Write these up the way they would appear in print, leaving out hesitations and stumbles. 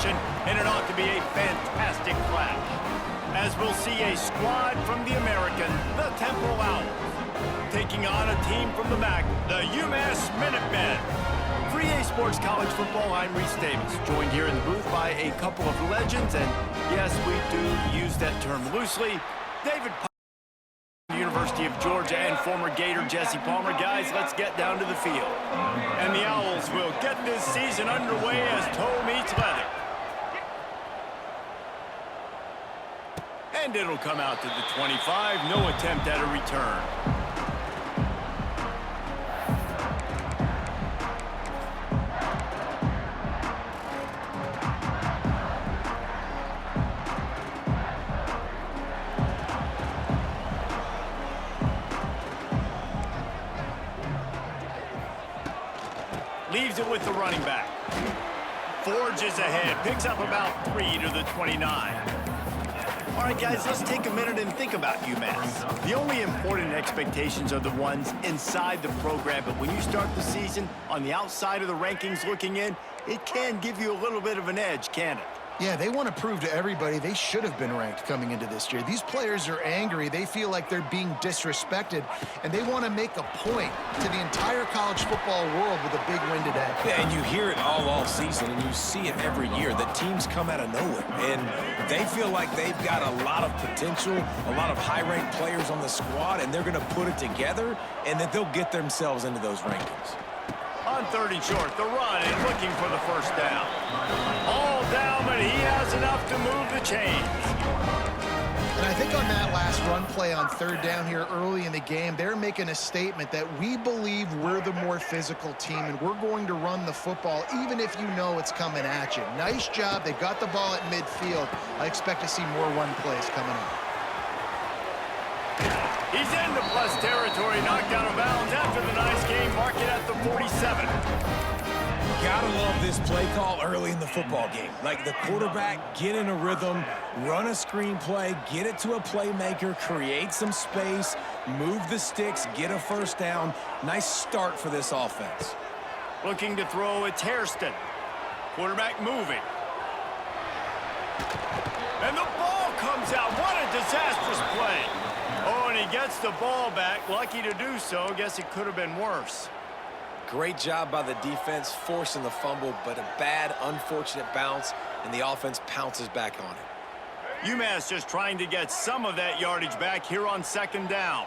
competition, and it ought to be a fantastic clash. As we'll see a squad from the American, the Temple Owls, taking on a team from the MAC, the UMass Minutemen. For EA Sports College Football, I'm Reese Davis, joined here in the booth by a couple of legends, and yes, we do use that term loosely. David University of Georgia and former Gator Jesse Palmer. Guys, let's get down to the field. And the Owls will get this season underway as toe meets leather. And it'll come out to the 25. No attempt at a return. Leaves it with the running back. Forges ahead. Picks up about 3 to the 29. All right, guys, let's take a minute and think about UMass. The only important expectations are the ones inside the program, but when you start the season on the outside of the rankings looking in, it can give you a little bit of an edge, can it? Yeah, they want to prove to everybody they should have been ranked coming into this year. These players are angry. They feel like they're being disrespected, and they want to make a point to the entire college football world with a big win today. Yeah, and you hear it all season, and you see it every year. The teams come out of nowhere, and they feel like they've got a lot of potential, a lot of high-ranked players on the squad, and they're going to put it together, and that they'll get themselves into those rankings. On 3rd and short, the run and looking for the first down. All down, but he has enough to move the chains. And I think on that last run play on 3rd down here early in the game, they're making a statement that we believe we're the more physical team and we're going to run the football even if you know it's coming at you. Nice job. They got the ball at midfield. I expect to see more run plays coming up. He's into plus territory, knocked out of bounds after the nice game, mark it at the 47. Gotta love this play call early in the football game. Like the quarterback, get in a rhythm, run a screen play, get it to a playmaker, create some space, move the sticks, get a first down. Nice start for this offense. Looking to throw, it's Hairston. Quarterback moving. And the ball comes out. What a disastrous play. Oh, and he gets the ball back. Lucky to do so. Guess it could have been worse. Great job by the defense forcing the fumble, but a bad, unfortunate bounce, and the offense pounces back on it. UMass just trying to get some of that yardage back here on 2nd down.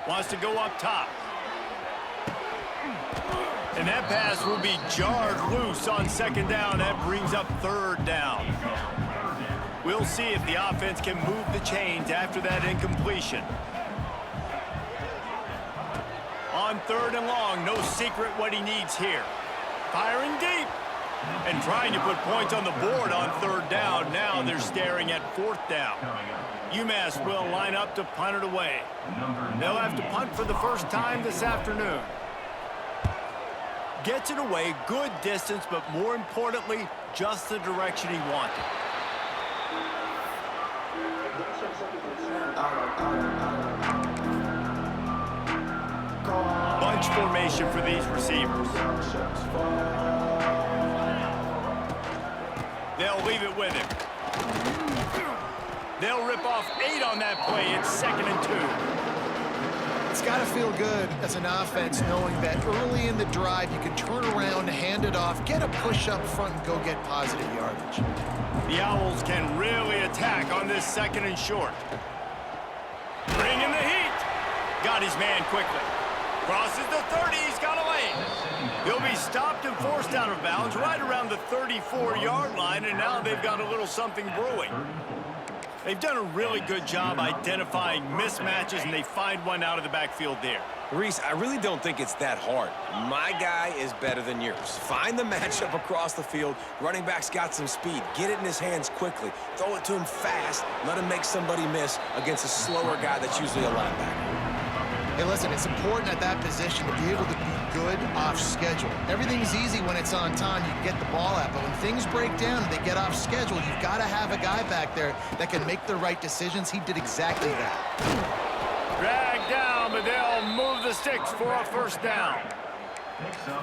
Wants to go up top. And that pass will be jarred loose on 2nd down. That brings up 3rd down. We'll see if the offense can move the chains after that incompletion. On 3rd and long, no secret what he needs here. Firing deep. And trying to put points on the board on 3rd down. Now they're staring at 4th down. UMass will line up to punt it away. They'll have to punt for the first time this afternoon. Gets it away, good distance, but more importantly, just the direction he wanted. Bunch formation for these receivers. They'll leave it with him. They'll rip off 8 on that play. It's 2nd and 2. It's got to feel good as an offense knowing that early in the drive you can turn around, hand it off, get a push up front, and go get positive yardage. The Owls can really attack on this 2nd and short. Bring in the heat. Got his man quickly. Crosses the 30. He's got a lane. He'll be stopped and forced out of bounds right around the 34-yard line, and now they've got a little something brewing. They've done a really good job identifying mismatches, and they find one out of the backfield there. Reese, I really don't think it's that hard. My guy is better than yours. Find the matchup across the field. Running back's got some speed. Get it in his hands quickly. Throw it to him fast. Let him make somebody miss against a slower guy that's usually a linebacker. Hey, listen, it's important at that position to be able to be good off schedule. Everything's easy when it's on time. You can get the ball out, but when things break down and they get off schedule, you've got to have a guy back there that can make the right decisions. He did exactly that. Dragged down, but they'll move the sticks for a first down.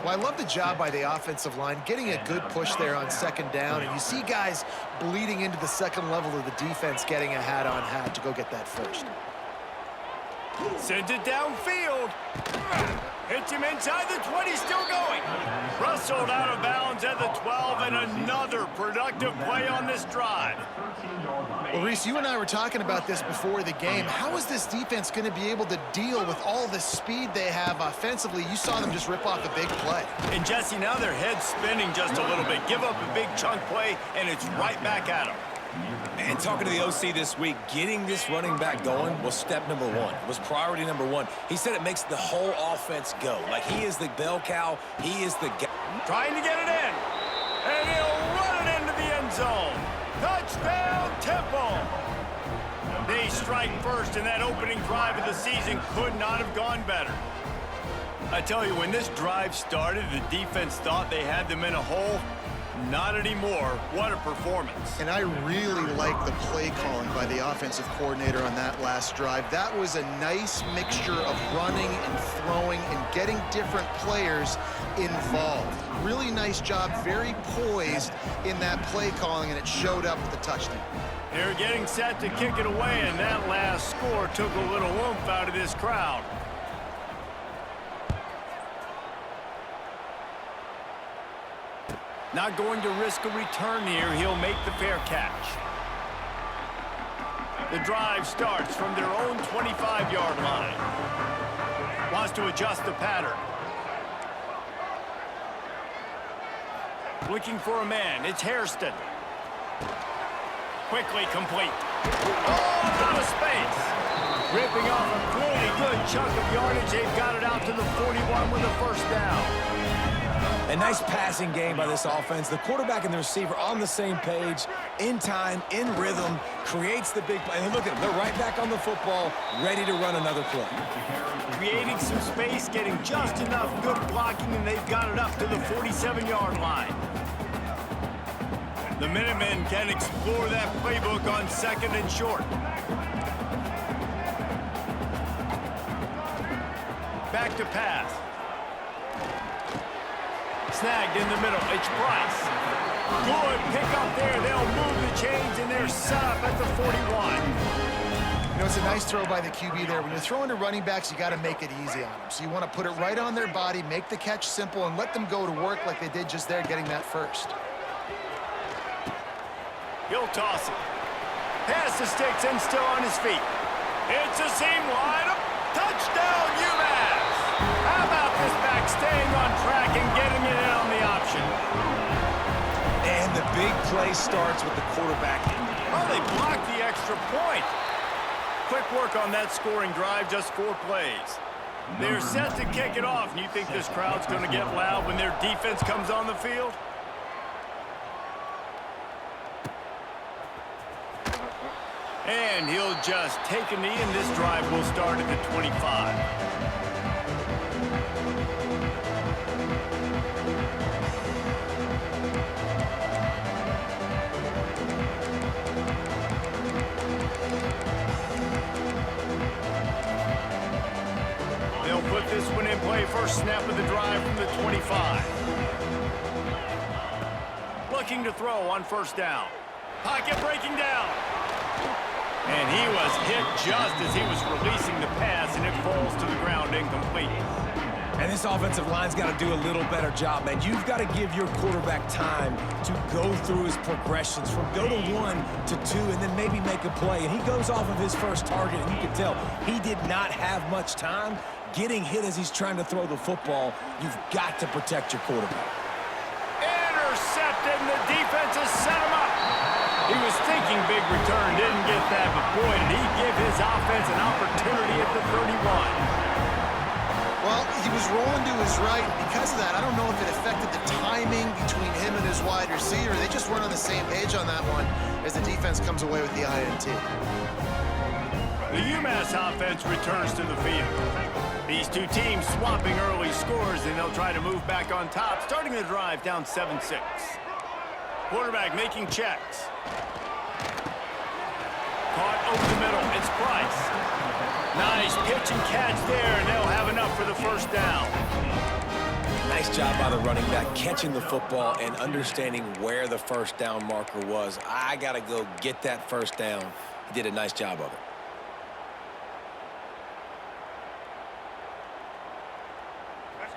Well, I love the job by the offensive line, getting a good push there on second down, and you see guys bleeding into the second level of the defense getting a hat-on-hat to go get that first. Sends it downfield. Hits him inside the 20, still going. Rustled out of bounds at the 12, and another productive play on this drive. Well, Reese, you and I were talking about this before the game. How is this defense going to be able to deal with all the speed they have offensively? You saw them just rip off a big play. And Jesse, now their head's spinning just a little bit. Give up a big chunk play, and it's right back at them. Man, talking to the OC this week, getting this running back going was step number one, was priority number one. He said it makes the whole offense go. Like, he is the bell cow. He is the guy. Trying to get it in. And he'll run it into the end zone. Touchdown, Temple. They strike first, and that opening drive of the season could not have gone better. I tell you, when this drive started, the defense thought they had them in a hole. Not anymore. What a performance. And I really like the play calling by the offensive coordinator on that last drive. That was a nice mixture of running and throwing and getting different players involved. Really nice job, very poised in that play calling, and it showed up with the touchdown. They're getting set to kick it away, and that last score took a little oomph out of this crowd. Not going to risk a return here. He'll make the fair catch. The drive starts from their own 25-yard line. Wants to adjust the pattern. Looking for a man. It's Hairston. Quickly complete. Oh, out of space. Ripping off a really good chunk of yardage. They've got it out to the 41 with a first down. A nice passing game by this offense. The quarterback and the receiver on the same page, in time, in rhythm, creates the big play. And look at them. They're right back on the football, ready to run another play. Creating some space, getting just enough good blocking, and they've got it up to the 47-yard line. The Minutemen can explore that playbook on second and short. Back to pass. Snagged in the middle. It's Price. Good pick up there. They'll move the chains, and they're set up at the 41. You know, it's a nice throw by the QB there. When you're throwing to running backs, you got to make it easy on them. So you want to put it right on their body, make the catch simple, and let them go to work like they did just there, getting that first. He'll toss it. Pass the sticks and still on his feet. It's a seam wide. Touchdown, UMass. How about this back staying on track and getting it in on the option? And the big play starts with the quarterback. Oh, they blocked the extra point. Quick work on that scoring drive, just 4 plays. They're set to kick it off, and you think this crowd's going to get loud when their defense comes on the field? And he'll just take a knee, and this drive will start at the 25. They'll put this one in play. First snap of the drive from the 25. Looking to throw on first down. Pocket breaking down. And he was hit just as he was releasing the pass, and it falls to the ground incomplete. And this offensive line's got to do a little better job, man. You've got to give your quarterback time to go through his progressions from go to 1 to 2 and then maybe make a play. And he goes off of his first target, and you can tell he did not have much time getting hit as he's trying to throw the football. You've got to protect your quarterback. Intercepted, and the defense has set him up. He was thinking big return, didn't get that, but boy, did he give his offense an opportunity at the 31. Well, he was rolling to his right, and because of that, I don't know if it affected the timing between him and his wide receiver. They just weren't on the same page on that one as the defense comes away with the INT. The UMass offense returns to the field. These two teams swapping early scores, and they'll try to move back on top, starting the drive down 7-6. Quarterback making checks. Caught over the middle. It's Price. Nice pitch and catch there, and they'll have enough for the first down. Nice job by the running back, catching the football and understanding where the first down marker was. I got to go get that first down. He did a nice job of it.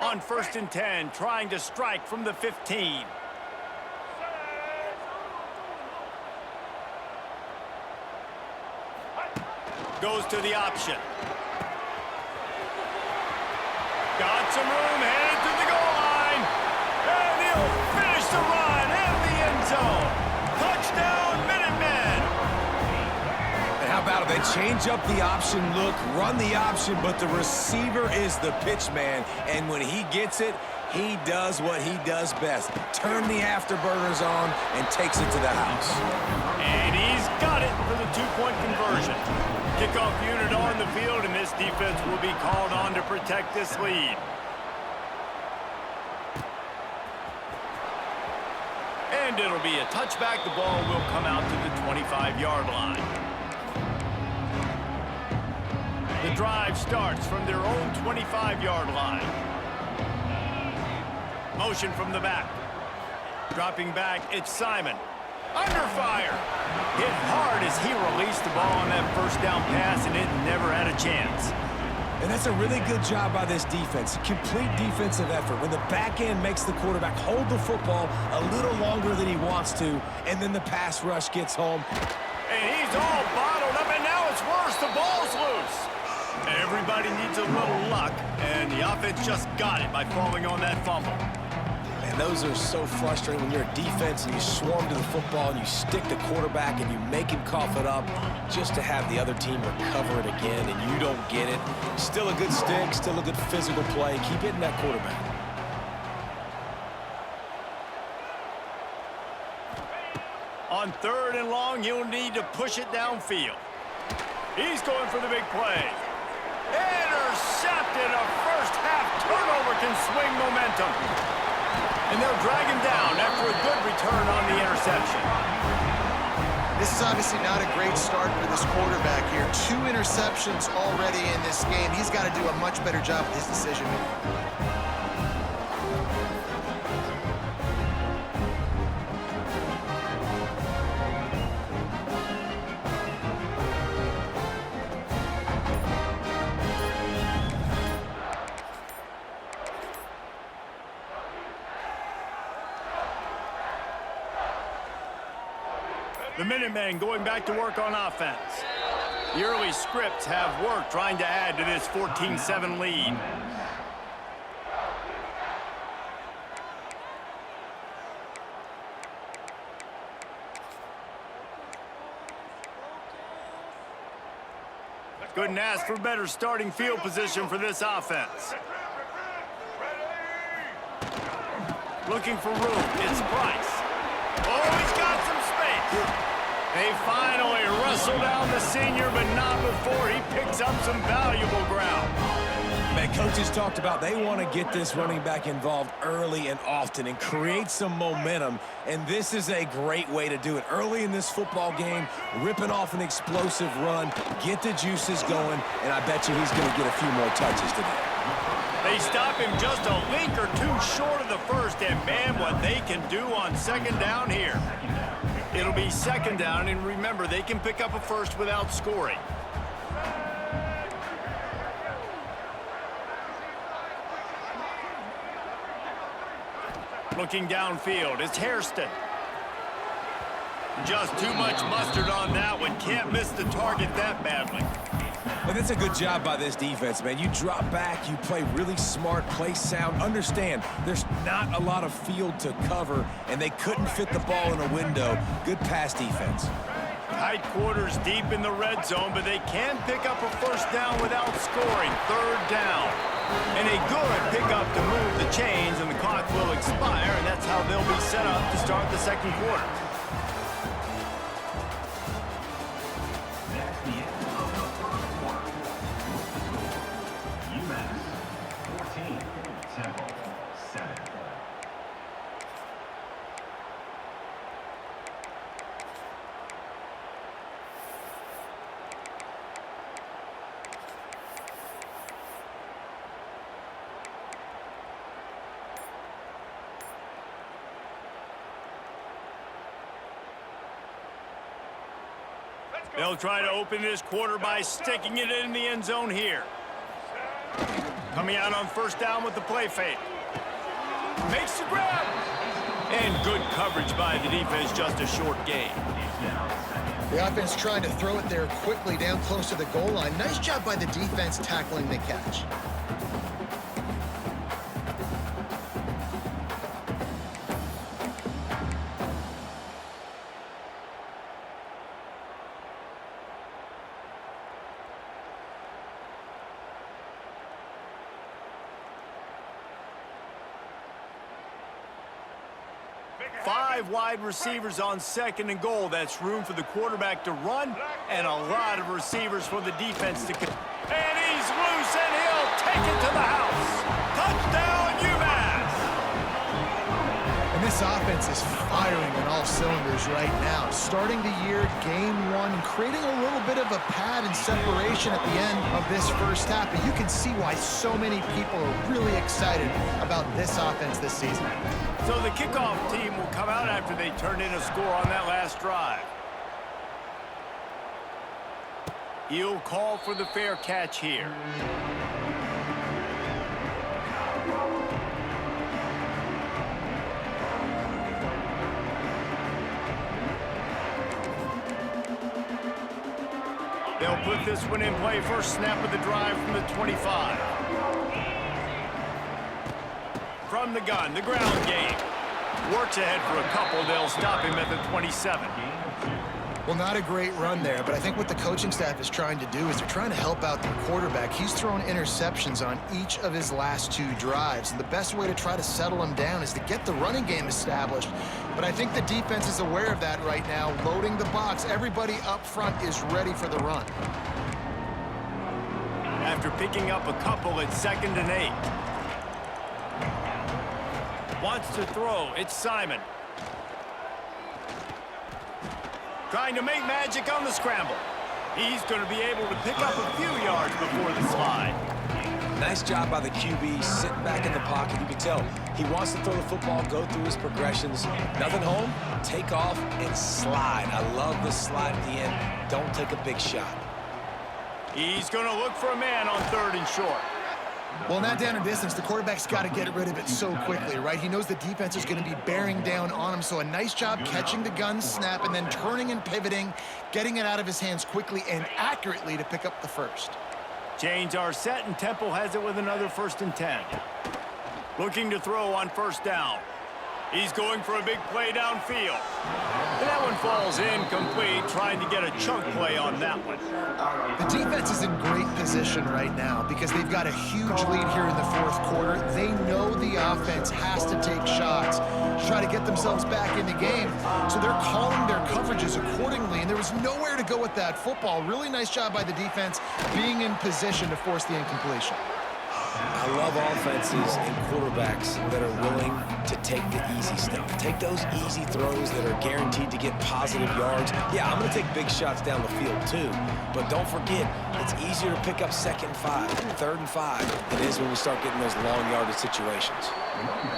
On 1st and 10, trying to strike from the 15. Goes to the option. Got some room, headed to the goal line. And he'll finish the run in the end zone. Touchdown, Minutemen. And how about it? They change up the option look, run the option, but the receiver is the pitch man. And when he gets it, he does what he does best. Turn the afterburners on and takes it to the house. And he's got it for the two-point conversion. Kickoff unit on the field, and this defense will be called on to protect this lead. And it'll be a touchback. The ball will come out to the 25-yard line. The drive starts from their own 25-yard line. Motion from the back. Dropping back, it's Simon. Under fire. Hit hard as he released the ball on that first down pass, and it never had a chance. And that's a really good job by this defense. Complete defensive effort. When the back end makes the quarterback hold the football a little longer than he wants to, and then the pass rush gets home. And he's all bottled up, and now it's worse. The ball's loose. Everybody needs a little luck, and the offense just got it by falling on that fumble. And those are so frustrating when you're a defense and you swarm to the football and you stick the quarterback and you make him cough it up just to have the other team recover it again and you don't get it. Still a good stick, still a good physical play. Keep hitting that quarterback. On 3rd and long, he'll need to push it downfield. He's going for the big play. Intercepted. A first-half turnover can swing momentum. And they'll drag him down after a good return on the interception. This is obviously not a great start for this quarterback here. 2 interceptions already in this game. He's got to do a much better job with his decision-making. The Minutemen going back to work on offense. The early scripts have worked trying to add to this 14-7 lead. Couldn't ask for better starting field position for this offense. Looking for room. It's Price. Oh, he's got some space. They finally wrestle down the senior, but not before he picks up some valuable ground. Man, coaches talked about they want to get this running back involved early and often and create some momentum, and this is a great way to do it. Early in this football game, ripping off an explosive run, get the juices going, and I bet you he's going to get a few more touches today. They stop him just a link or two short of the first, and man, what they can do on 2nd down here. It'll be 2nd down, and remember, they can pick up a first without scoring. Looking downfield, it's Hairston. Just too much mustard on that one. Can't miss the target that badly. But it's a good job by this defense, man. You drop back, you play really smart, play sound. Understand, there's not a lot of field to cover, and they couldn't fit the ball in a window. Good pass defense. Tight quarters deep in the red zone, but they can pick up a first down without scoring. 3rd down. And a good pickup to move the chains, and the clock will expire, and that's how they'll be set up to start the 2nd quarter. They'll try to open this quarter by sticking it in the end zone here. Coming out on first down with the play fake. Makes the grab. And good coverage by the defense, just a short gain. The offense trying to throw it there quickly down close to the goal line. Nice job by the defense tackling the catch. Five wide receivers on second and goal. That's room for the quarterback to run and a lot of receivers for the defense to... And he's loose and he'll take it to the house. Touchdown, UMass! And this offense is firing on all cylinders right now. Starting the year, game one, creating a little bit of a pad and separation at the end of this first half. But you can see why so many people are really excited about this offense this season. So the kickoff team will come out after they turn in a score on that last drive. He'll call for the fair catch here. They'll put this one in play. First snap of the drive from the 25. From the gun, the ground game. Works ahead for a couple. They'll stop him at the 27. Well, not a great run there, but I think what the coaching staff is trying to do is they're trying to help out their quarterback. He's thrown interceptions on each of his last two drives, and the best way to try to settle him down is to get the running game established. But I think the defense is aware of that right now, loading the box. Everybody up front is ready for the run. After picking up a couple at 2nd and 8. Wants to throw. It's Simon. Trying to make magic on the scramble. He's going to be able to pick up a few yards before the slide. Nice job by the QB, sitting back in the pocket. You can tell he wants to throw the football, go through his progressions. Nothing home, take off, and slide. I love the slide at the end. Don't take a big shot. He's going to look for a man on 3rd and short. Well, not down a distance. The quarterback's got to get rid of it so quickly, right? He knows the defense is going to be bearing down on him, so a nice job catching the gun snap and then turning and pivoting, getting it out of his hands quickly and accurately to pick up the first. Chains are set, and Temple has it with another 1st and 10. Looking to throw on first down. He's going for a big play downfield. And that one falls incomplete, trying to get a chunk play on that one. The defense is in great position right now because they've got a huge lead here in the 4th quarter. They know the offense has to take shots to try to get themselves back in the game. So they're calling their coverages accordingly, and there was nowhere to go with that football. Really nice job by the defense being in position to force the incompletion. I love offenses and quarterbacks that are willing to take the easy stuff. Take those easy throws that are guaranteed to get positive yards. Yeah, I'm going to take big shots down the field too, but don't forget, it's easier to pick up 2nd and 5, 3rd and 5 than it is when we start getting those long yardage situations.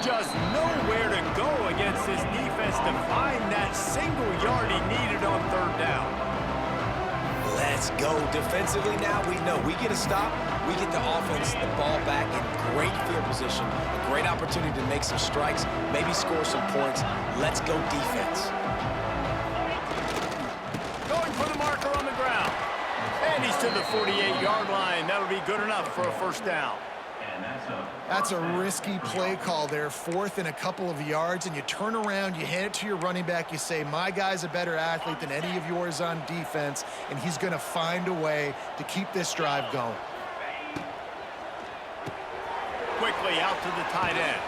Just nowhere to go against this defense to find that single yard he needed on 3rd down. Let's go. Defensively now, we know we get a stop, we get the offense the ball back in great field position, a great opportunity to make some strikes, maybe score some points. Let's go defense. Going for the marker on the ground. And he's to the 48-yard line. That'll be good enough for a 1st down. That's a risky play call there, 4th and a couple of yards, and you turn around, you hand it to your running back, you say, my guy's a better athlete than any of yours on defense, and he's going to find a way to keep this drive going. Quickly out to the tight end.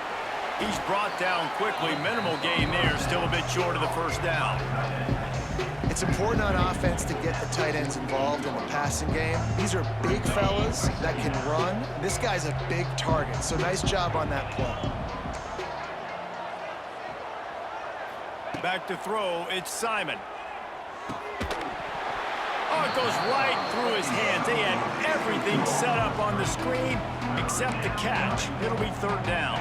He's brought down quickly. Minimal gain there, still a bit short of the 1st down. It's important on offense to get the tight ends involved in the passing game. These are big fellas that can run. This guy's a big target, so nice job on that play. Back to throw, it's Simon. Oh, it goes right through his hands. They had everything set up on the screen except the catch. It'll be 3rd down.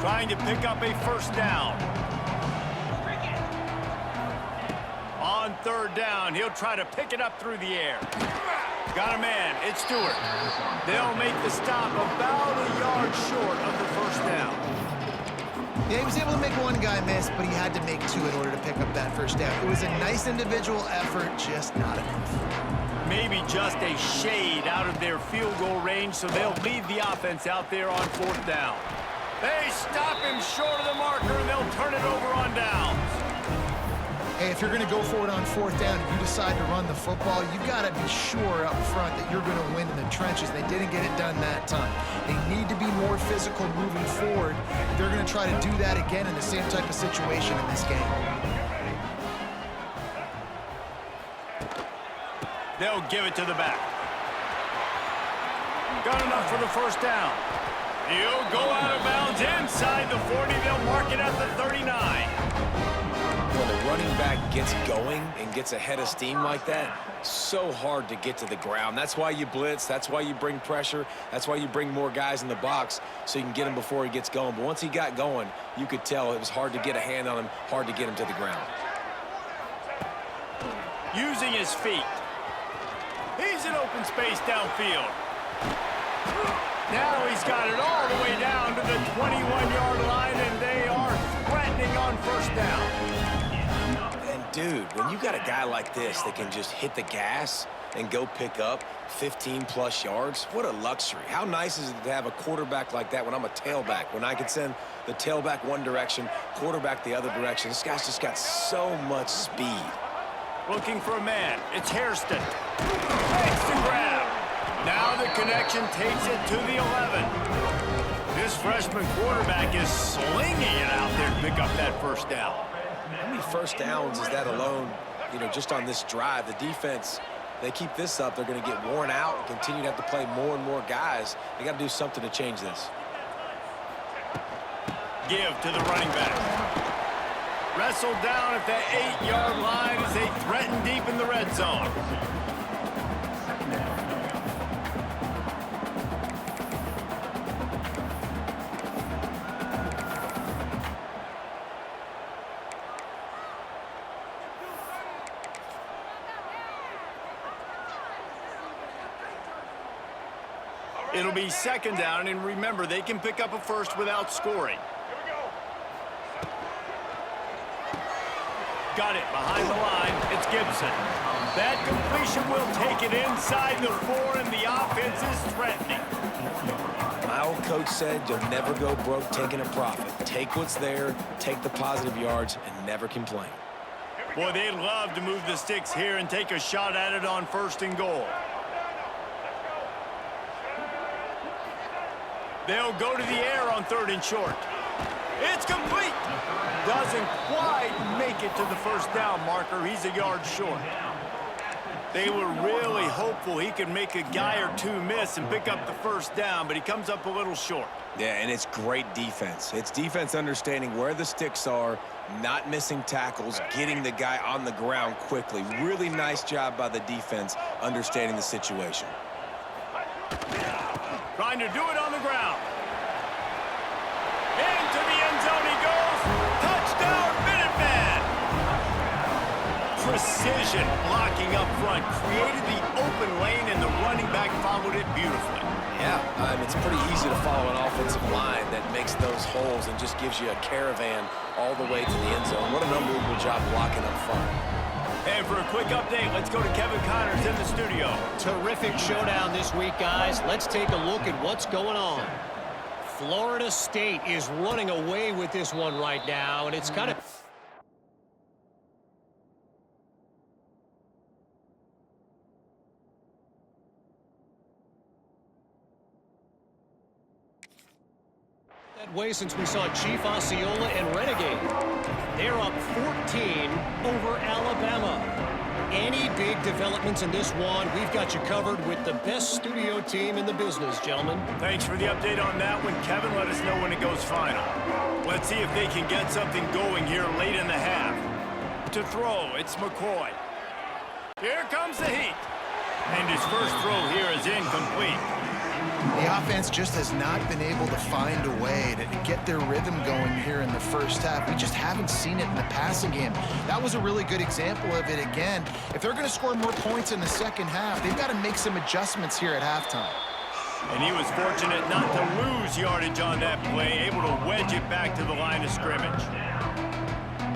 Trying to pick up a 1st down. On third down. He'll try to pick it up through the air. Got a man. It's Stewart. They'll make the stop about a yard short of the first down. Yeah, he was able to make one guy miss, but he had to make two in order to pick up that first down. It was a nice individual effort, just not enough. Maybe just a shade out of their field goal range, so they'll lead the offense out there on fourth down. They stop him short of the marker, and they'll turn it over on downs. Hey, if you're going to go for it on fourth down and you decide to run the football, you've got to be sure up front that you're going to win in the trenches. They didn't get it done that time. They need to be more physical moving forward. They're going to try to do that again in the same type of situation in this game. They'll give it to the back. Got enough for the first down. He'll go out of bounds inside the 40. They'll mark it at the 39. When the running back gets going and gets ahead of steam like that, so hard to get to the ground. That's why you blitz. That's why you bring pressure. That's why you bring more guys in the box so you can get him before he gets going. But once he got going, you could tell it was hard to get a hand on him, hard to get him to the ground. Using his feet. He's in open space downfield. Now he's got it all the way down to the 21-yard line, and they are threatening on first down. Dude, when you got a guy like this that can just hit the gas and go pick up 15-plus yards, what a luxury. How nice is it to have a quarterback like that when I'm a tailback, when I can send the tailback one direction, quarterback the other direction. This guy's just got so much speed. Looking for a man. It's Hairston. Takes the grab. Now the connection takes it to the 11. This freshman quarterback is slinging it out there to pick up that first down. How many first downs is that alone, just on this drive? The defense, they keep this up, they're going to get worn out and continue to have to play more and more guys. They got to do something to change this. Give to the running back. Wrestled down at the 8-yard line as they threaten deep in the red zone. It'll be second down, and remember, they can pick up a first without scoring. Got it behind the line. It's Gibson. That completion will take it inside the 4, and the offense is threatening. My old coach said you'll never go broke taking a profit. Take what's there, take the positive yards, and never complain. Boy, they'd love to move the sticks here and take a shot at it on first and goal. They'll go to the air on third and short. It's complete. Doesn't quite make it to the first down marker. He's a yard short. They were really hopeful he could make a guy or two miss and pick up the first down, but he comes up a little short. Yeah, and it's great defense. It's defense understanding where the sticks are, not missing tackles, getting the guy on the ground quickly. Really nice job by the defense understanding the situation. Trying to do it on the ground. Into the end zone he goes. Touchdown, Minutemen! Precision blocking up front. Created the open lane, and the running back followed it beautifully. Yeah, it's pretty easy to follow an offensive line that makes those holes and just gives you a caravan all the way to the end zone. What an unbelievable job blocking up front. And for a quick update, let's go to Kevin Connors in the studio. Terrific showdown this week, guys. Let's take a look at what's going on. Florida State is running away with this one right now, and it's kind of... that way since we saw Chief Osceola and Renegade. They're up 14 over Alabama. Any big developments in this one, we've got you covered with the best studio team in the business, gentlemen. Thanks for the update on that one, Kevin. Let us know when it goes final. Let's see if they can get something going here late in the half. To throw, it's McCoy. Here comes the heat. And his first throw here is incomplete. The offense just has not been able to find a way to get their rhythm going here in the first half. We just haven't seen it in the passing game. That was a really good example of it again. If they're going to score more points in the second half, they've got to make some adjustments here at halftime. And he was fortunate not to lose yardage on that play, able to wedge it back to the line of scrimmage.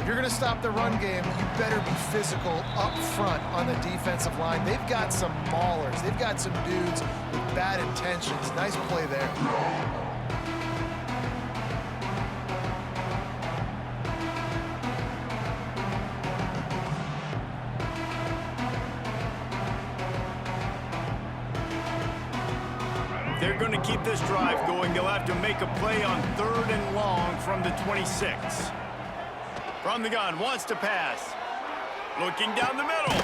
If you're going to stop the run game, you better be physical up front on the defensive line. They've got some maulers. They've got some dudes with bad intentions. Nice play there. They're going to keep this drive going. They'll have to make a play on 3rd and long from the 26. From the gun, wants to pass. Looking down the middle.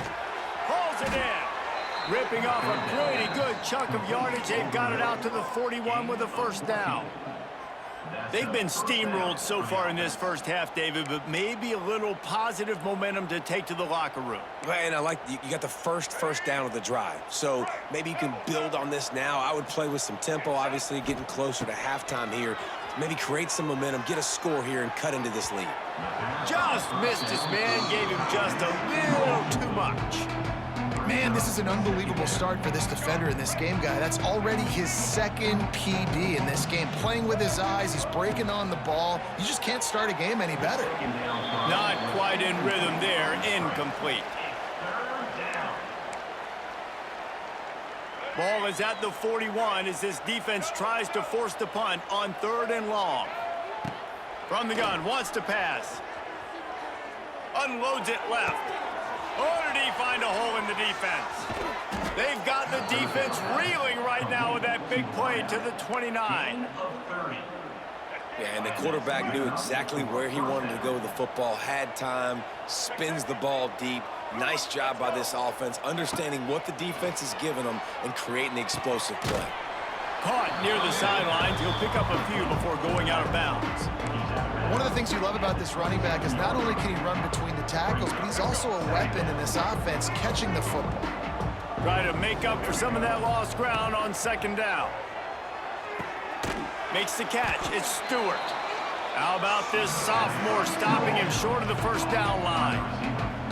Hauls it in. Ripping off a pretty good chunk of yardage. They've got it out to the 41 with a first down. They've been steamrolled so far in this first half, David, but maybe a little positive momentum to take to the locker room. And I like you got the first down of the drive, so maybe you can build on this now. I would play with some tempo, obviously getting closer to halftime here. Maybe create some momentum, get a score here, and cut into this lead. Just missed his man, gave him just a little too much. Man, this is an unbelievable start for this defender in this game, guy. That's already his 2nd PB in this game. Playing with his eyes, he's breaking on the ball. You just can't start a game any better. Not quite in rhythm there, incomplete. Ball is at the 41 as this defense tries to force the punt on 3rd and long. From the gun, wants to pass. Unloads it left. Oh, did he find a hole in the defense? They've got the defense reeling right now with that big play to the 29. Yeah, and the quarterback knew exactly where he wanted to go with the football, had time, spins the ball deep. Nice job by this offense, understanding what the defense is giving them and creating the explosive play. Caught near the sidelines. He'll pick up a few before going out of bounds. One of the things you love about this running back is not only can he run between the tackles, but he's also a weapon in this offense, catching the football. Try to make up for some of that lost ground on 2nd down. Makes the catch. It's Stewart. How about this sophomore stopping him short of the first down line?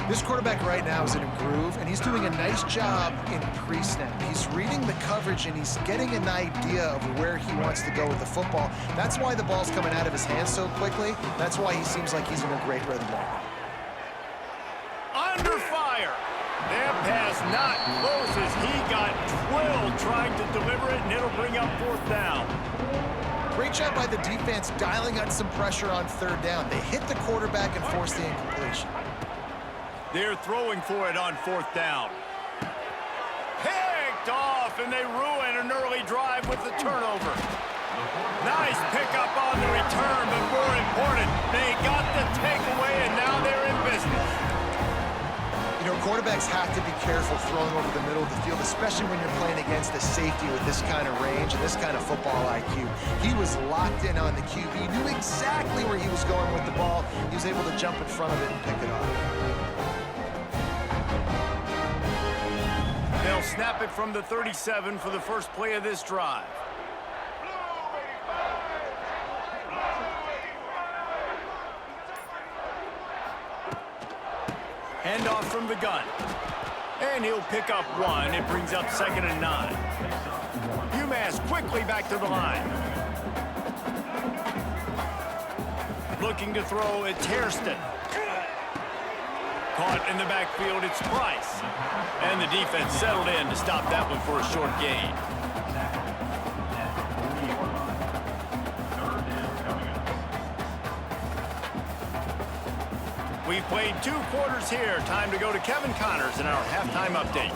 This quarterback right now is in a groove, and he's doing a nice job in pre-snap. He's reading the coverage, and he's getting an idea of where he wants to go with the football. That's why the ball's coming out of his hands so quickly. That's why he seems like he's in a great rhythm now. Under fire. That pass not close as he got twilled trying to deliver it, and it'll bring up 4th down. Great job by the defense dialing on some pressure on 3rd down. They hit the quarterback and forced the incompletion. They're throwing for it on 4th down. Picked off, and they ruin an early drive with the turnover. Nice pickup on the return, but more important, they got the takeaway, and now they're in business. You know, quarterbacks have to be careful throwing over the middle of the field, especially when you're playing against a safety with this kind of range and this kind of football IQ. He was locked in on the QB, knew exactly where he was going with the ball. He was able to jump in front of it and pick it off. They'll snap it from the 37 for the first play of this drive. Handoff from the gun. And he'll pick up 1. It brings up 2nd and 9. UMass quickly back to the line. Looking to throw at Hairston. Caught in the backfield, it's Price. And the defense settled in to stop that one for a short gain. We've played 2 quarters here. Time to go to Kevin Connors in our halftime update.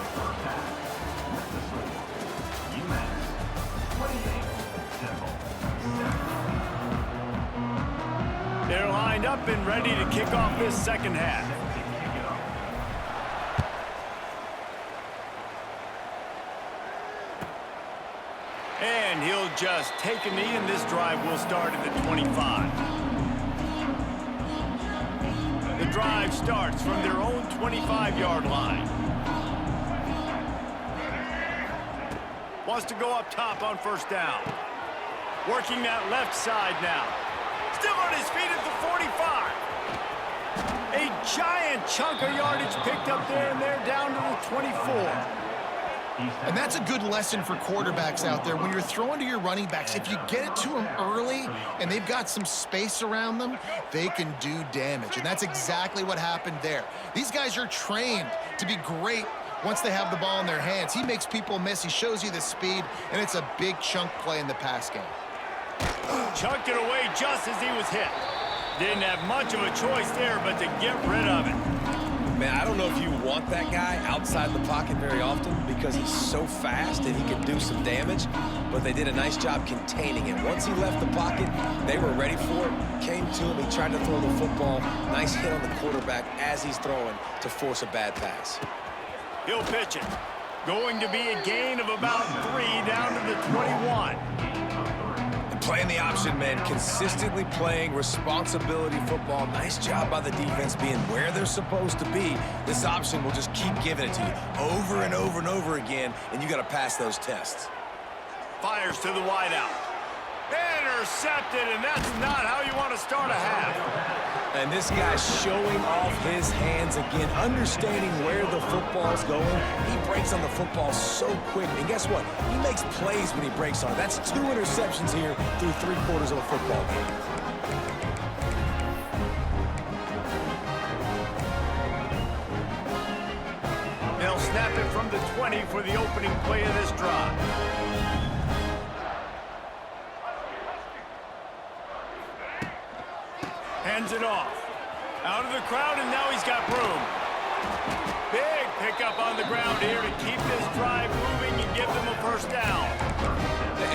They're lined up and ready to kick off this second half. And he'll just take a knee, and this drive will start at the 25. The drive starts from their own 25-yard line. Wants to go up top on first down. Working that left side now. Still on his feet at the 45. A giant chunk of yardage picked up there, and they're down to the 24. And that's a good lesson for quarterbacks out there. When you're throwing to your running backs, if you get it to them early and they've got some space around them, they can do damage. And that's exactly what happened there. These guys are trained to be great once they have the ball in their hands. He makes people miss. He shows you the speed, and it's a big chunk play in the pass game. Chucked it away just as he was hit. Didn't have much of a choice there but to get rid of it. Man, I don't know if you want that guy outside the pocket very often because he's so fast and he can do some damage, but they did a nice job containing him. Once he left the pocket, they were ready for it, came to him, he tried to throw the football. Nice hit on the quarterback as he's throwing to force a bad pass. He'll pitch it. Going to be a gain of about 3 down to the 21. Playing the option, man, consistently playing responsibility football. Nice job by the defense being where they're supposed to be. This option will just keep giving it to you over and over and over again, and you got to pass those tests. Fires to the wideout. Intercepted, and that's not how you want to start a half. And this guy's showing off his hands again, understanding where the football's going. He breaks on the football so quick. And guess what? He makes plays when he breaks on it. That's 2 interceptions here through 3/4 of a football game. They'll snap it from the 20 for the opening play of this drive. Hands it off. Out of the crowd, and now he's got room. Big pickup on the ground here to keep this drive moving and give them a first down.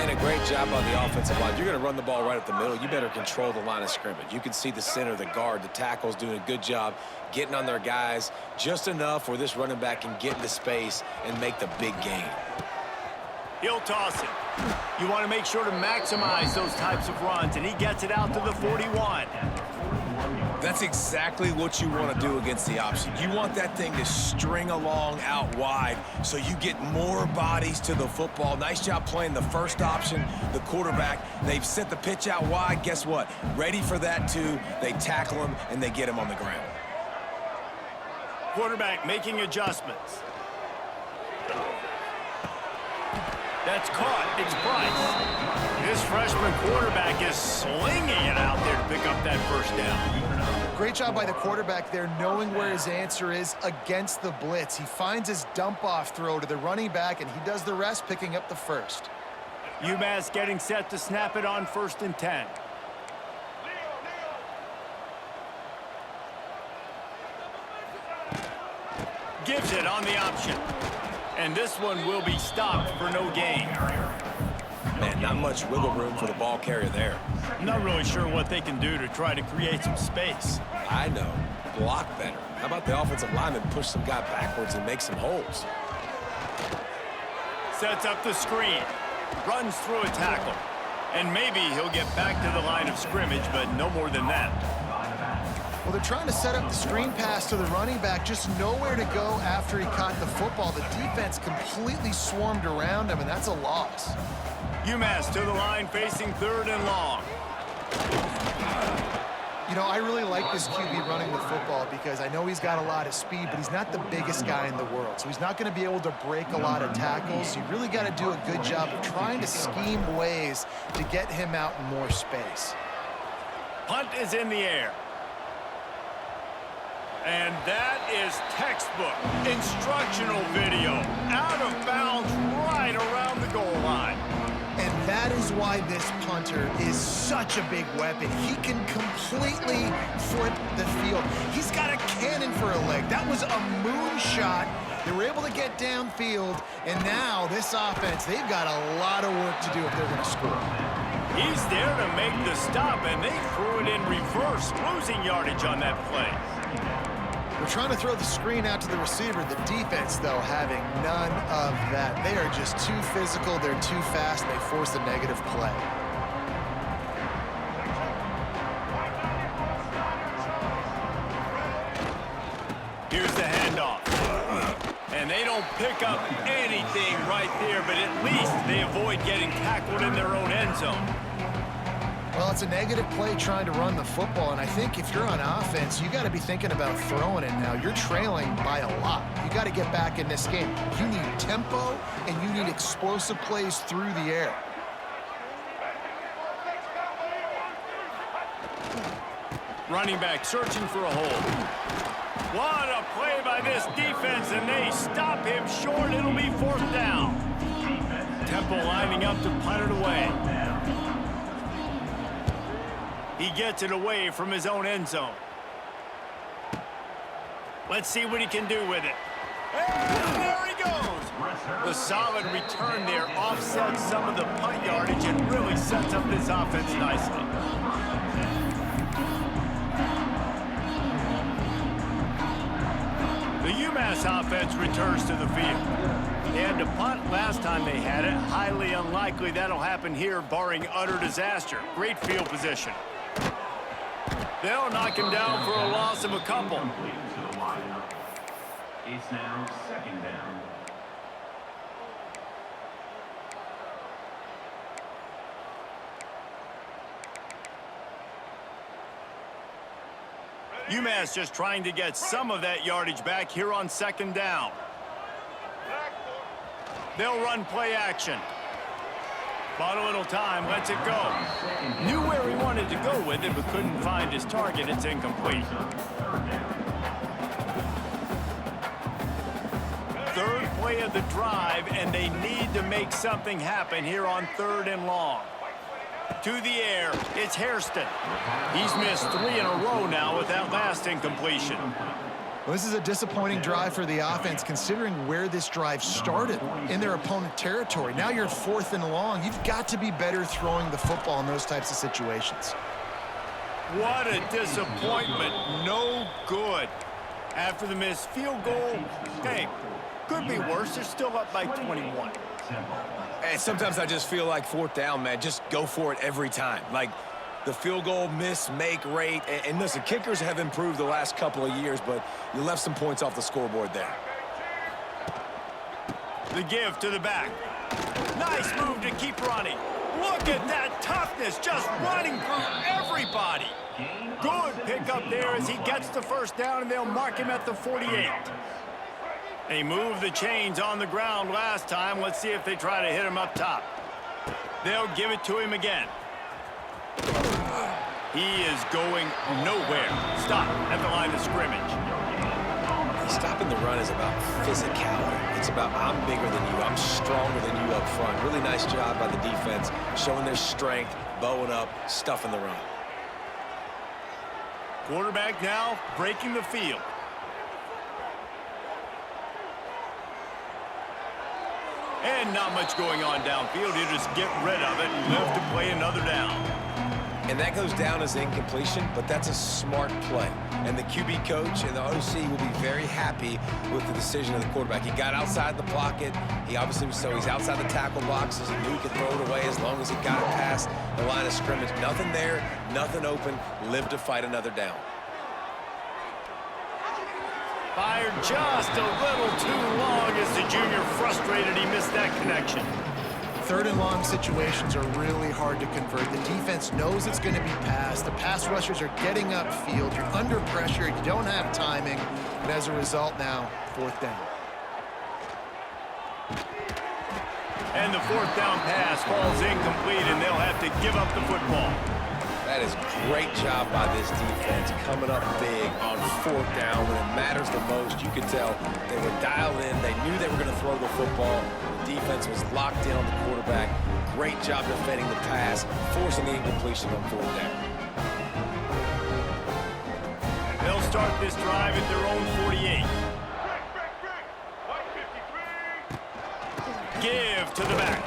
And a great job on the offensive line. You're going to run the ball right up the middle. You better control the line of scrimmage. You can see the center, the guard, the tackles doing a good job getting on their guys just enough where this running back can get into space and make the big gain. He'll toss it. You want to make sure to maximize those types of runs, and he gets it out to the 41. That's exactly what you want to do against the option. You want that thing to string along out wide so you get more bodies to the football. Nice job playing the first option, the quarterback. They've sent the pitch out wide. Guess what? Ready for that too. They tackle him, and they get him on the ground. Quarterback making adjustments. That's caught. It's Price. This freshman quarterback is slinging it out there to pick up that first down. Great job by the quarterback there, knowing where his answer is against the blitz. He finds his dump-off throw to the running back, and he does the rest, picking up the first. UMass getting set to snap it on 1st and 10. Gives it on the option. And this one will be stopped for no gain. Man, not much wiggle room for the ball carrier there. I'm not really sure what they can do to try to create some space. I know. Block better. How about the offensive lineman push some guy backwards and make some holes? Sets up the screen. Runs through a tackle. And maybe he'll get back to the line of scrimmage, but no more than that. Well, they're trying to set up the screen pass to the running back, just nowhere to go after he caught the football. The defense completely swarmed around him, and that's a loss. UMass to the line, facing 3rd and long. You know, I really like this QB running the football because I know he's got a lot of speed, but he's not the biggest guy in the world. So he's not going to be able to break a lot of tackles. You really got to do a good job of trying to scheme ways to get him out in more space. Punt is in the air. And that is textbook instructional video. Out of bounds right around the goal line. And that is why this punter is such a big weapon. He can completely flip the field. He's got a cannon for a leg. That was a moonshot. They were able to get downfield, and now this offense, they've got a lot of work to do if they're going to score. He's there to make the stop, and they threw it in reverse, losing yardage on that play. They're trying to throw the screen out to the receiver. The defense, though, having none of that. They are just too physical. They're too fast. And they force a negative play. Here's the handoff. And they don't don't pick up anything right there, but at least they avoid getting tackled in their own end zone. Well, it's a negative play trying to run the football, and I think if you're on offense, you got to be thinking about throwing it now. You're trailing by a lot. You got to get back in this game. You need tempo, and you need explosive plays through the air. Running back searching for a hole. What a play by this defense, and they stop him short. It'll be 4th down. Temple lining up to punt it away. He gets it away from his own end zone. Let's see what he can do with it. And there he goes. The solid return there offsets some of the punt yardage and really sets up this offense nicely. The UMass offense returns to the field. They had to punt last time they had it. Highly unlikely that'll happen here, barring utter disaster. Great field position. They'll knock him down for a loss of a couple. It's now 2nd down. UMass just trying to get some of that yardage back here on 2nd down. They'll run play action. Bought a little time, lets it go. Knew where he wanted to go with it, but couldn't find his target. It's incomplete. 3rd play of the drive, and they need to make something happen here on 3rd and long. To the air, it's Hairston. He's missed 3 in a row now with that last incompletion. Well, this is a disappointing drive for the offense, considering where this drive started, in their opponent territory. Now you're 4th and long. You've got to be better throwing the football in those types of situations. What a disappointment. No good. After the missed field goal, hey, could be worse. They're still up by 21. And sometimes I just feel like 4th down, man. Just go for it every time. Like, the field goal miss, make rate. And listen, kickers have improved the last couple of years, but you left some points off the scoreboard there. The give to the back. Nice move to keep running. Look at that toughness, just running through everybody. Good pickup there as he gets the 1st down, and they'll mark him at the 48. They moved the chains on the ground last time. Let's see if they try to hit him up top. They'll give it to him again. He is going nowhere. Stop at the line of scrimmage. Stopping the run is about physicality. It's about I'm bigger than you, I'm stronger than you up front. Really nice job by the defense, showing their strength, bowing up, stuffing the run. Quarterback now breaking the field. And not much going on downfield. He'll just get rid of it and live to play another down. And that goes down as incompletion, but that's a smart play. And the QB coach and the OC will be very happy with the decision of the quarterback. He got outside the pocket. He obviously so he's outside the tackle boxes. He knew he could throw it away as long as he got it past the line of scrimmage. Nothing there, nothing open. Live to fight another down. Fired just a little too long as the junior frustrated. He missed that connection. 3rd and long situations are really hard to convert. The defense knows it's going to be passed. The pass rushers are getting upfield. You're under pressure. You don't have timing. And as a result now, 4th down. And the 4th down pass falls incomplete, and they'll have to give up the football. That is great job by this defense, coming up big on 4th down when it matters the most. You could tell they were dialed in. They knew they were going to throw the football. The defense was locked in on the quarterback. Great job defending the pass, forcing the incompletion on 4th down. They'll start this drive at their own 48. Give to the back.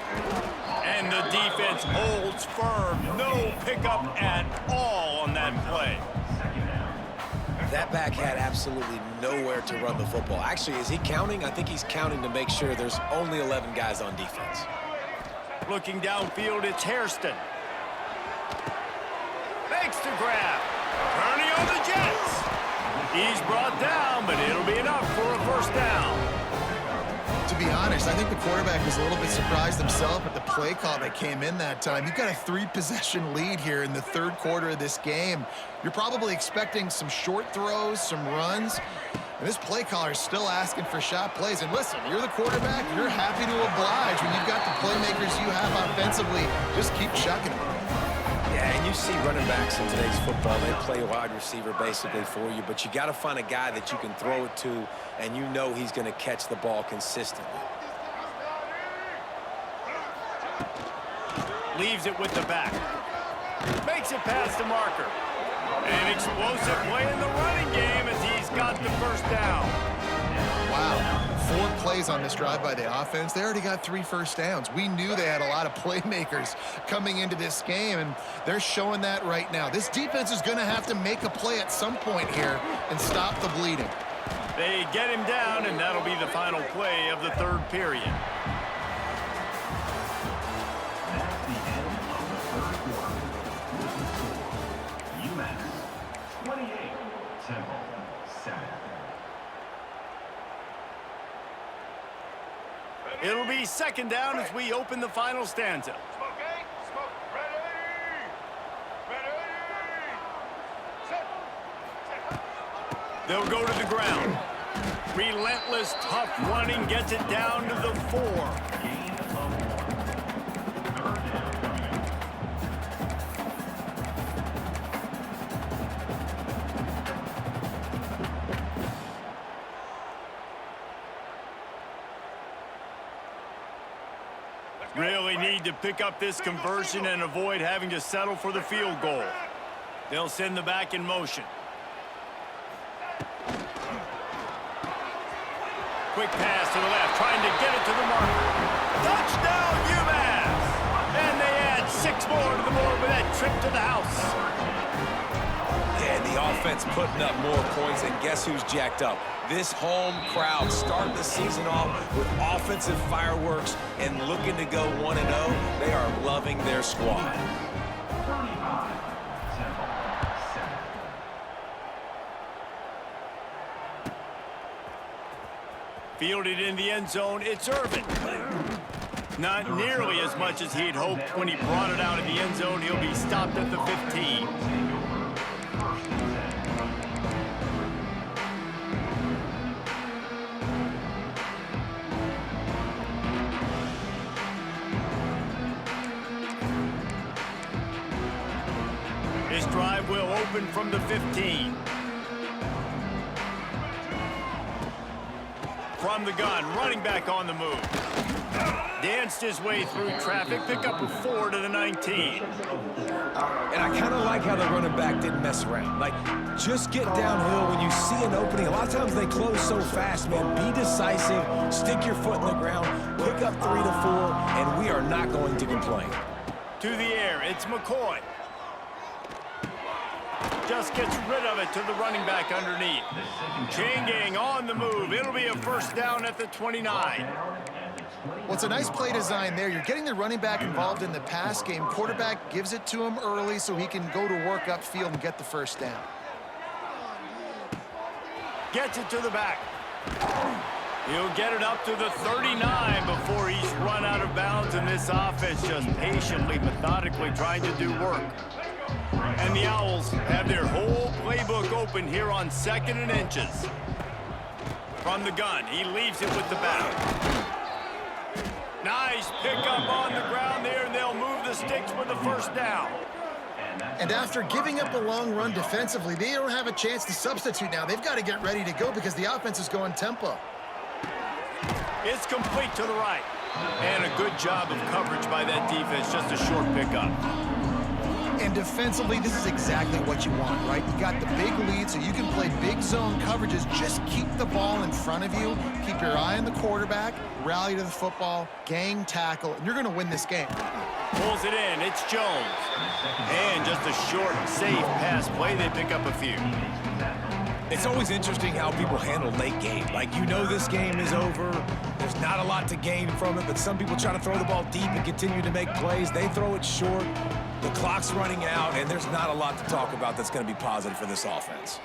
And the defense holds firm. No pickup at all on that play. That back had absolutely nowhere to run the football. Actually, is he counting? I think he's counting to make sure there's only 11 guys on defense. Looking downfield, it's Hairston. Makes the grab. Turning on the Jets. He's brought down, but it'll be enough for a 1st down. be honest, I think the quarterback was a little bit surprised himself at the play call that came in that time. You've got a 3-possession lead here in the third quarter of this game. You're probably expecting some short throws, some runs. And this play caller is still asking for shot plays. And listen, you're the quarterback. You're happy to oblige when you've got the playmakers you have offensively. Just keep chucking them. Yeah, and you see running backs in today's football, they play wide receiver basically for you, but you got to find a guy that you can throw it to, and you know he's going to catch the ball consistently. Leaves it with the back. Makes it past the marker. An explosive play in the running game as he's got the first down. Wow. 4 plays on this drive by the offense. They already got 3 first downs. We knew they had a lot of playmakers coming into this game, and they're showing that right now. This defense is going to have to make a play at some point here and stop the bleeding. They get him down, and that'll be the final play of the third period. That's the end of the third quarter. UMass 28, Temple 7. It'll be second down as we open the final stanza. They'll go to the ground. Relentless, tough running gets it down to the 4. Gain of 1. Third down. Really need to pick up this conversion and avoid having to settle for the field goal. They'll send the back in motion. Quick pass to the left, trying to get it to the marker. Touchdown, UMass! And they add 6 more to the board with that trip to the house. Yeah, and the offense putting up more points, and guess who's jacked up? This home crowd starting the season off with offensive fireworks and looking to go 1-0. They are loving their squad. 35, Temple 7. Fielded in the end zone, it's Irvin. Not nearly as much as he'd hoped when he brought it out of the end zone. He'll be stopped at the 15. This drive will open from the 15. From the gun, running back on the move. Danced his way through traffic, pick up a 4 to the 19. And I kind of like how the running back didn't mess around. Like, just get downhill when you see an opening. A lot of times they close so fast, man. Be decisive, stick your foot in the ground, pick up 3 to 4, and we are not going to complain. To the air, it's McCoy. Just gets rid of it to the running back underneath. Chain gang on the move. It'll be a first down at the 29. Well, it's a nice play design there. You're getting the running back involved in the pass game. Quarterback gives it to him early so he can go to work upfield and get the first down. Gets it to the back. He'll get it up to the 39 before he's run out of bounds, and this offense just patiently, methodically trying to do work. And the Owls have their whole playbook open here on 2nd and inches. From the gun, he leaves it with the back. Nice pickup on the ground there, and they'll move the sticks with the first down. And after giving up a long run defensively, they don't have a chance to substitute now. They've got to get ready to go because the offense is going tempo. It's complete to the right. And a good job of coverage by that defense, just a short pickup. And defensively, this is exactly what you want, right? You got the big lead, so you can play big zone coverages. Just keep the ball in front of you. Keep your eye on the quarterback. Rally to the football. Gang tackle. And you're going to win this game. Pulls it in. It's Jones. And just a short, safe pass play. They pick up a few. It's always interesting how people handle late game. Like, you know this game is over. There's not a lot to gain from it, but some people try to throw the ball deep and continue to make plays. They throw it short. The clock's running out, and there's not a lot to talk about that's going to be positive for this offense.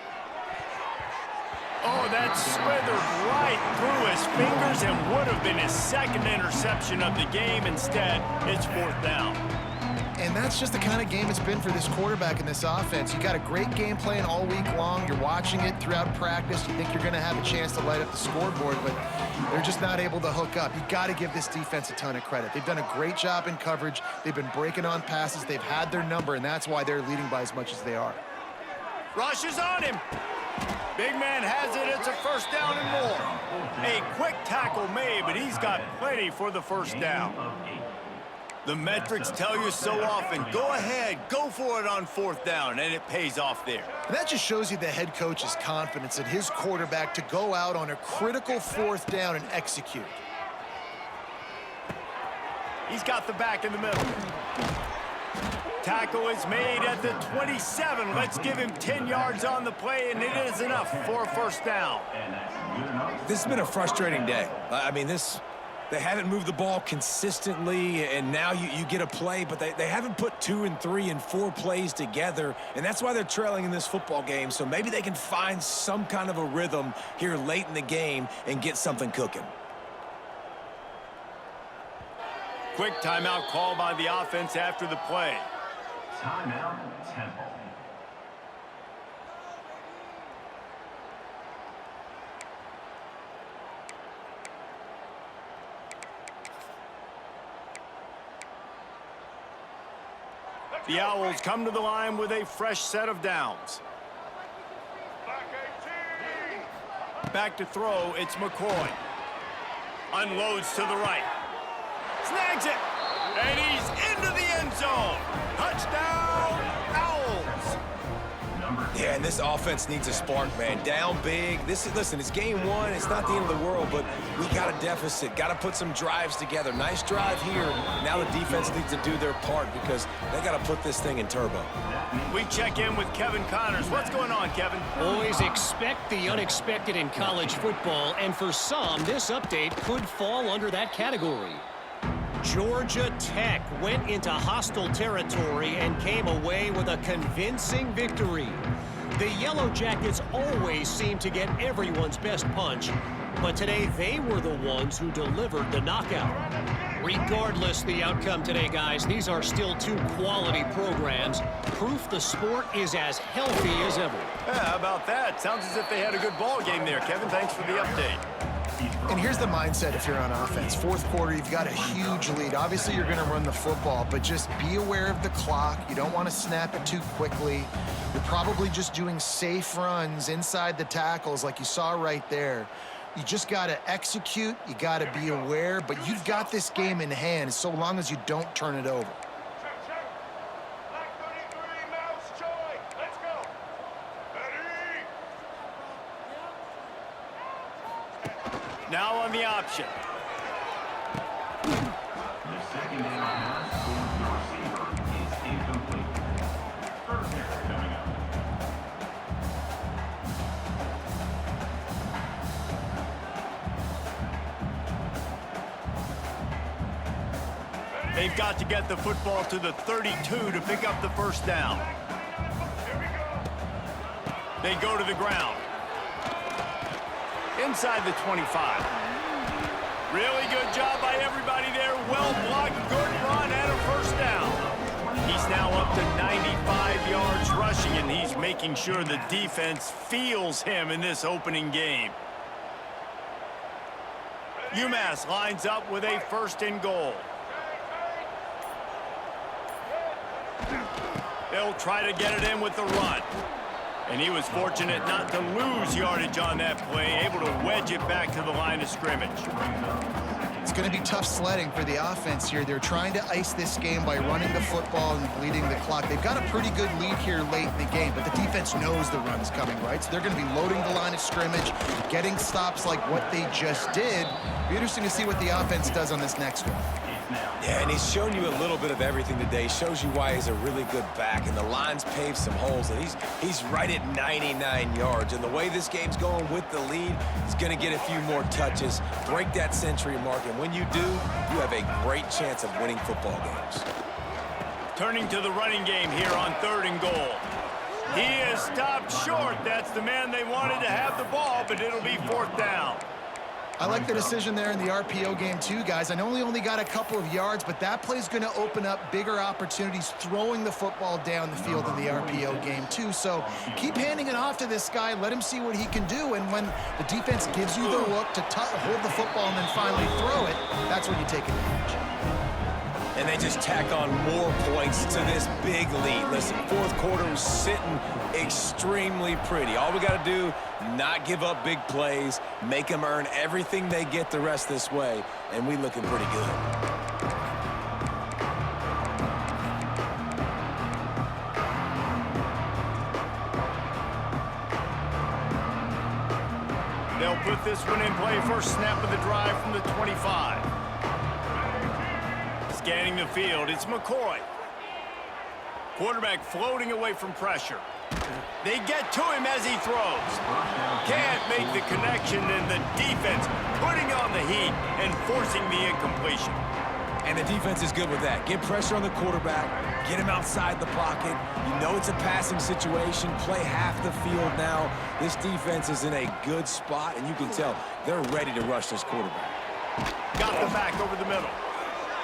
Oh, that slithered right through his fingers and would have been his second interception of the game. Instead, it's 4th down. And that's just the kind of game it's been for this quarterback in this offense. You got a great game plan all week long. You're watching it throughout practice. You think you're going to have a chance to light up the scoreboard, but they're just not able to hook up. You got to give this defense a ton of credit. They've done a great job in coverage. They've been breaking on passes. They've had their number, and that's why they're leading by as much as they are. Rush is on him. Big man has it. It's a 1st down and more. A quick tackle made, but he's got plenty for the 1st down. The metrics tell you so often, go ahead, go for it on 4th down, and it pays off there. And that just shows you the head coach's confidence in his quarterback to go out on a critical 4th down and execute. He's got the back in the middle. Tackle is made at the 27. Let's give him 10 yards on the play, and it is enough for a 1st down. This has been a frustrating day. I mean, they haven't moved the ball consistently, and now you get a play, but they haven't put 2 and 3 and 4 plays together, and that's why they're trailing in this football game. So maybe they can find some kind of a rhythm here late in the game and get something cooking. Quick timeout call by the offense after the play. Timeout, Temple. The Owls come to the line with a fresh set of downs. Back to throw, it's McCoy. Unloads to the right. Snags it. And he's into the end zone. Touchdown, Owls. Yeah, and this offense needs a spark, man. Down big. Listen, it's game 1. It's not the end of the world, but we got a deficit. Got to put some drives together. Nice drive here. Now the defense needs to do their part because they got to put this thing in turbo. We check in with Kevin Connors. What's going on, Kevin? Always expect the unexpected in college football, and for some, this update could fall under that category. Georgia Tech went into hostile territory and came away with a convincing victory. The Yellow Jackets always seem to get everyone's best punch, but today they were the ones who delivered the knockout. Regardless the outcome today, guys, these are still 2 quality programs. Proof the sport is as healthy as ever. Yeah, how about that? Sounds as if they had a good ball game there, Kevin. Thanks for the update. And here's the mindset if you're on offense. 4th quarter, you've got a huge lead. Obviously, you're going to run the football, but just be aware of the clock. You don't want to snap it too quickly. You're probably just doing safe runs inside the tackles like you saw right there. You just got to execute. You got to be aware, but you've got this game in hand so long as you don't turn it over. Now on the option. The 2nd down pass to the receiver is incomplete. 3rd down coming up. They've got to get the football to the 32 to pick up the 1st down. They go to the ground. Inside the 25. Really good job by everybody there. Well blocked, good run, and a 1st down. He's now up to 95 yards rushing, and he's making sure the defense feels him in this opening game. UMass lines up with a 1st and goal. They'll try to get it in with the run. And he was fortunate not to lose yardage on that play, able to wedge it back to the line of scrimmage. It's going to be tough sledding for the offense here. They're trying to ice this game by running the football and bleeding the clock. They've got a pretty good lead here late in the game, but the defense knows the run's coming, right? So they're going to be loading the line of scrimmage, getting stops like what they just did. It'll be interesting to see what the offense does on this next one. Yeah, and he's shown you a little bit of everything today. Shows you why he's a really good back, and the line's paved some holes, and he's right at 99 yards. And the way this game's going with the lead, he's going to get a few more touches, break that century mark, and when you do, you have a great chance of winning football games. Turning to the running game here on 3rd and goal. He is stopped short. That's the man they wanted to have the ball, but it'll be 4th down. I like the decision there in the RPO game too, guys. I know he only got a couple of yards, but that play's going to open up bigger opportunities throwing the football down the field in the RPO game too. So keep handing it off to this guy. Let him see what he can do. And when the defense gives you the look to hold the football and then finally throw it, that's when you take advantage. And they just tack on more points to this big lead. Listen, 4th quarter was sitting extremely pretty. All we got to do, not give up big plays, make them earn everything they get the rest this way, and we looking pretty good. They'll put this one in play. First snap of the drive from the 25. Scanning the field, it's McCoy. Quarterback floating away from pressure. They get to him as he throws. Can't make the connection, and the defense putting on the heat and forcing the incompletion. And the defense is good with that. Get pressure on the quarterback, get him outside the pocket. You know it's a passing situation. Play half the field now. This defense is in a good spot, and you can tell they're ready to rush this quarterback. Got the back over the middle.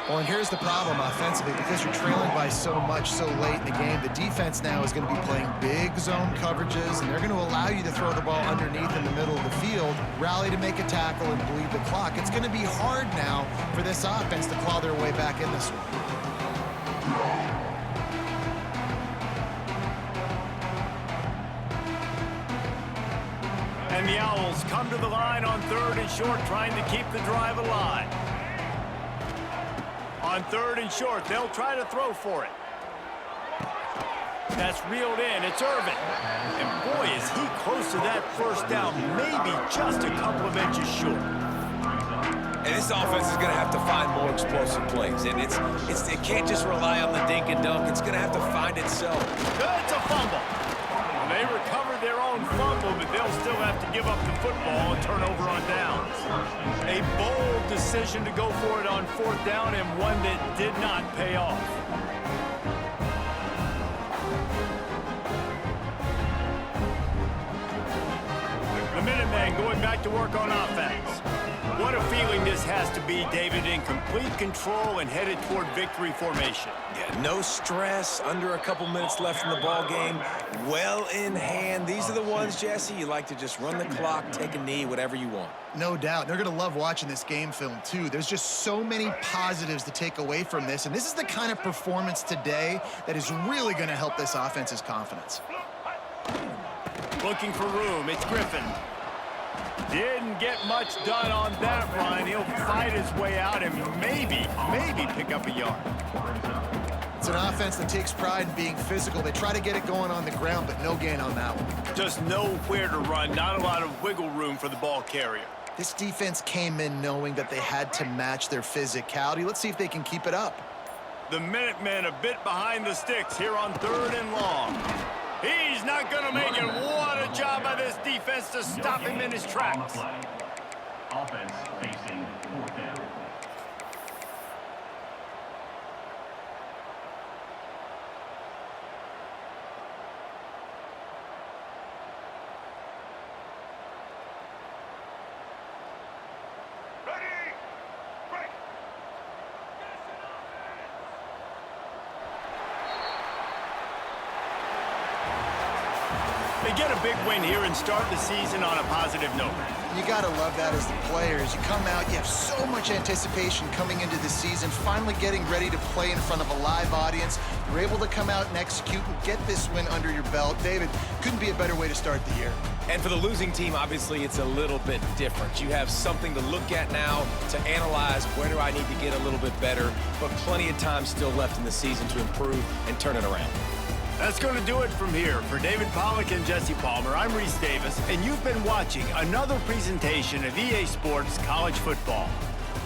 Well, and here's the problem offensively. Because you're trailing by so much so late in the game, the defense now is going to be playing big zone coverages, and they're going to allow you to throw the ball underneath in the middle of the field, rally to make a tackle, and bleed the clock. It's going to be hard now for this offense to claw their way back in this one. And the Owls come to the line on 3rd and short, trying to keep the drive alive. On 3rd and short, they'll try to throw for it. That's reeled in. It's Irvin. And boy, is he close to that 1st down, maybe just a couple of inches short. And this offense is going to have to find more explosive plays. And it can't just rely on the dink and dunk. It's going to have to find itself. It's a fumble. They recovered their own fumble, but they'll still have to give up the football and turn over on downs. A bold decision to go for it on 4th down, and one that did not pay off. The Minutemen going back to work on offense. What a feeling this has to be, David, in complete control and headed toward victory formation. Yeah, no stress, under a couple minutes left in the ball game, well in hand. These are the ones, Jesse, you like to just run the clock, take a knee, whatever you want. No doubt. They're going to love watching this game film, too. There's just so many positives to take away from this, and this is the kind of performance today that is really going to help this offense's confidence. Looking for room, it's Griffin. Didn't get much done on that run. He'll fight his way out and maybe pick up a yard. It's an offense that takes pride in being physical. They try to get it going on the ground, but no gain on that one. Just nowhere to run, not a lot of wiggle room for the ball carrier. This defense came in knowing that they had to match their physicality. Let's see if they can keep it up. The Minutemen a bit behind the sticks here on 3rd and long. He's not going to make it. What a job by this defense to stop him in his tracks. Offense facing 4th down. They get a big win here and start the season on a positive note. You got to love that as the players. You come out, you have so much anticipation coming into the season, finally getting ready to play in front of a live audience. You're able to come out and execute and get this win under your belt. David, couldn't be a better way to start the year. And for the losing team, obviously, it's a little bit different. You have something to look at now to analyze where do I need to get a little bit better, but plenty of time still left in the season to improve and turn it around. That's going to do it from here. For David Pollack and Jesse Palmer, I'm Reese Davis, and you've been watching another presentation of EA Sports College Football.